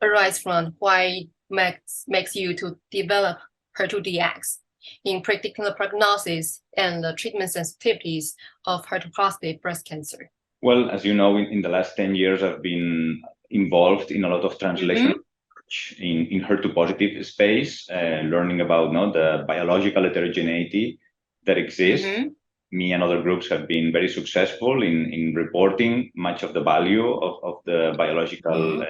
arise from why makes you to develop HER2-DX in predicting the prognosis and the treatment sensitivities of HER2-positive breast cancer? Well, as you know, in the last 10 years, I've been involved in a lot of translation in HER2-positive space, learning about the biological heterogeneity that exists. Me and other groups have been very successful in reporting much of the value of the biological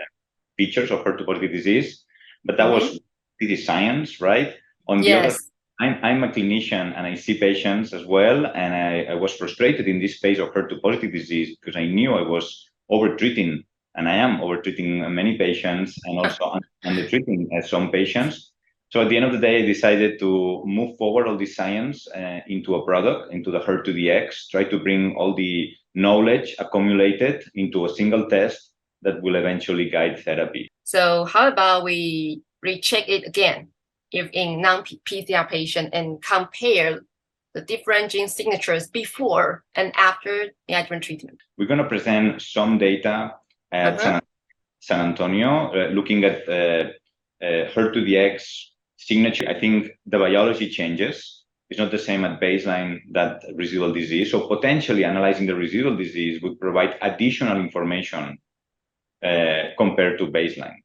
features of HER2-positive disease. But that was really science, right? On the other hand, I'm a clinician and I see patients as well. And I was frustrated in this space of HER2-positive disease because I knew I was over-treating, and I am over-treating many patients and also under-treating some patients. So at the end of the day, I decided to move forward all this science into a product, into the HER2-DX, try to bring all the knowledge accumulated into a single test that will eventually guide therapy. So how about we recheck it again if in non-PCR patient and compare the different gene signatures before and after the adjuvant treatment? We're going to present some data at San Antonio, looking at HER2-DX signature. I think the biology changes. It's not the same at baseline that residual disease. So potentially analyzing the residual disease would provide additional information compared to baseline.